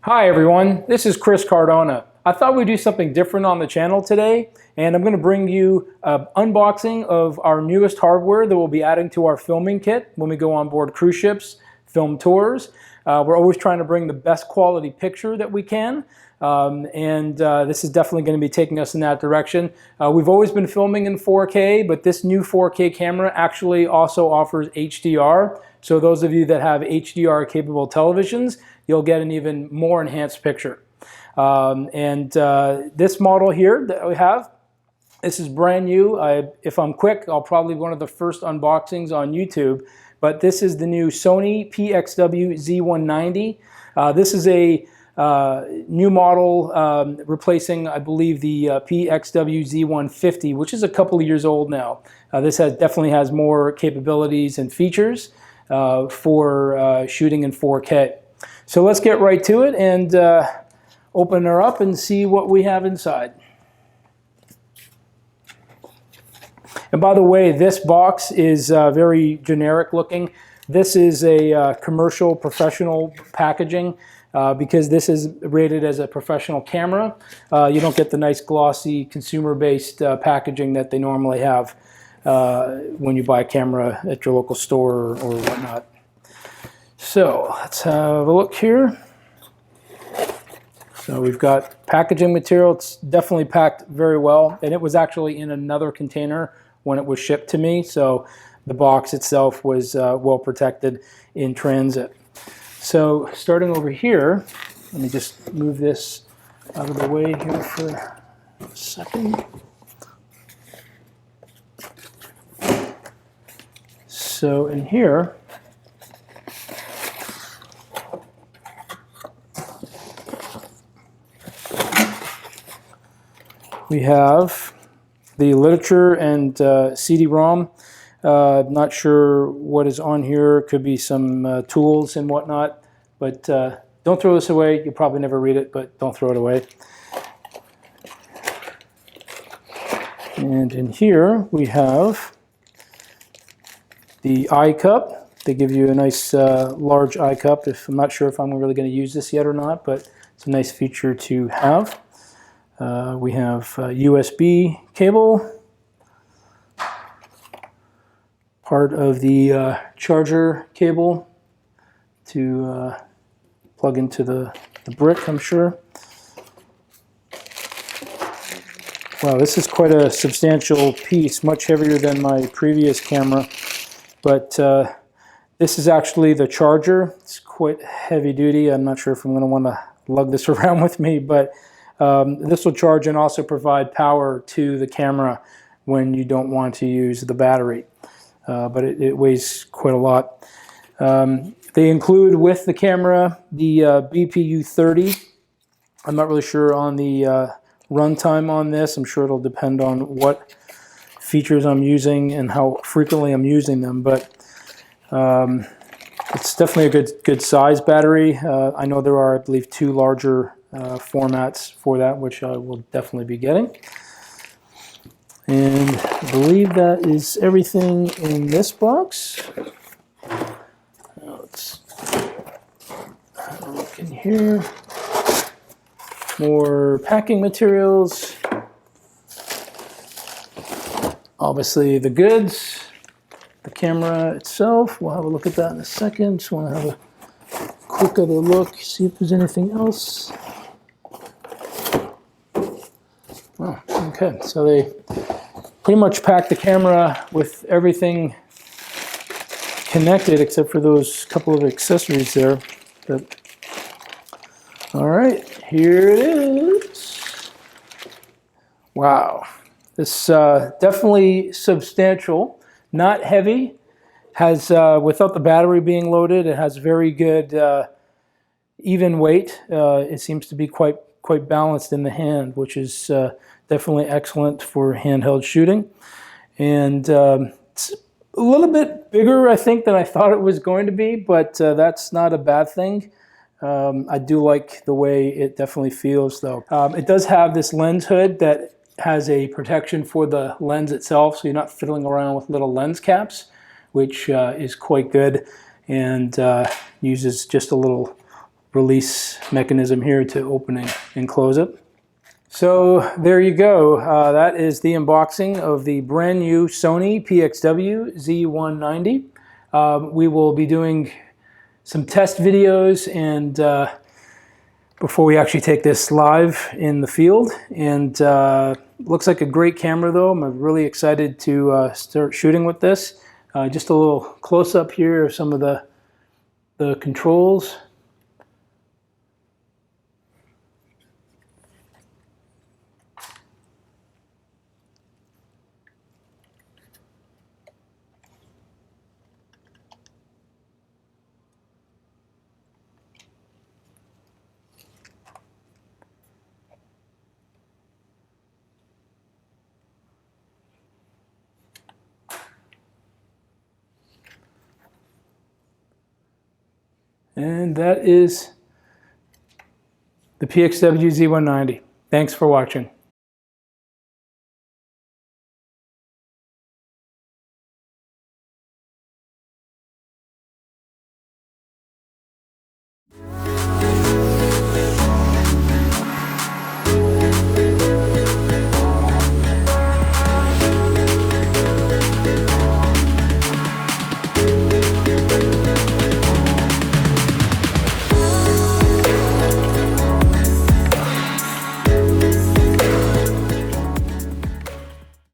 Hi everyone, this is Chris Cardona. I thought we'd do something different on the channel today, and I'm going to bring you an unboxing of our newest hardware that we'll be adding to our filming kit when we go on board cruise ships, film tours. We're always trying to bring the best quality picture that we can, and this is definitely going to be taking us in that direction. We've always been filming in 4K, but this new 4K camera actually also offers HDR. So those of you that have HDR capable televisions, you'll get an even more enhanced picture. This model here that we have, this is brand new. If I'm quick, I'll probably be one of the first unboxings on YouTube. But this is the new Sony PXW-Z190. This is a new model replacing, I believe, the PXW-Z150, which is a couple of years old now. This definitely has more capabilities and features for shooting in 4K. So let's get right to it and open her up and see what we have inside. And by the way, this box is very generic looking. This is a commercial professional packaging because this is rated as a professional camera. You don't get the nice glossy consumer-based packaging that they normally have when you buy a camera at your local store or whatnot. So let's have a look here. So we've got packaging material. It's definitely packed very well, and it was actually in another container when it was shipped to me, so the box itself was well protected in transit. So starting over here, let me just move this out of the way here for a second. So in here, we have the literature and CD-ROM. Not sure what is on here. Could be some tools and whatnot, but don't throw this away. You'll probably never read it, but don't throw it away. And in here we have the eye cup. They give you a nice large eye cup. I'm not sure if I'm really going to use this yet or not, but it's a nice feature to have. We have USB cable, part of the charger cable to plug into the brick, I'm sure. Wow, this is quite a substantial piece, much heavier than my previous camera, but this is actually the charger. It's quite heavy duty. I'm not sure if I'm going to want to lug this around with me, but this will charge and also provide power to the camera when you don't want to use the battery. But it weighs quite a lot. They include with the camera the BPU-30. I'm not really sure on the runtime on this. I'm sure it'll depend on what features I'm using and how frequently I'm using them. But it's definitely a good size battery. I know there are, I believe, two larger formats for that, which I will definitely be getting. And I believe that is everything in this box. Now let's have a look in here. More packing materials. Obviously the goods, the camera itself. We'll have a look at that in a second. Just want to have a quick other look, see if there's anything else. Oh, okay, so they pretty much packed the camera with everything connected except for those couple of accessories there. But, all right, here it is. Wow, this definitely substantial, not heavy. Has without the battery being loaded, it has very good even weight. It seems to be quite balanced in the hand, which is definitely excellent for handheld shooting. And it's a little bit bigger, I think, than I thought it was going to be, but that's not a bad thing. I do like the way it definitely feels, though. It does have this lens hood that has a protection for the lens itself, so you're not fiddling around with little lens caps, which is quite good, and uses just a little release mechanism here to open and close it. So there you go. That is the unboxing of the brand new Sony PXW-Z190. We will be doing some test videos and before we actually take this live in the field. And looks like a great camera though. I'm really excited to start shooting with this. Just a little close-up here of some of the controls. And that is the PXW-Z190. Thanks for watching.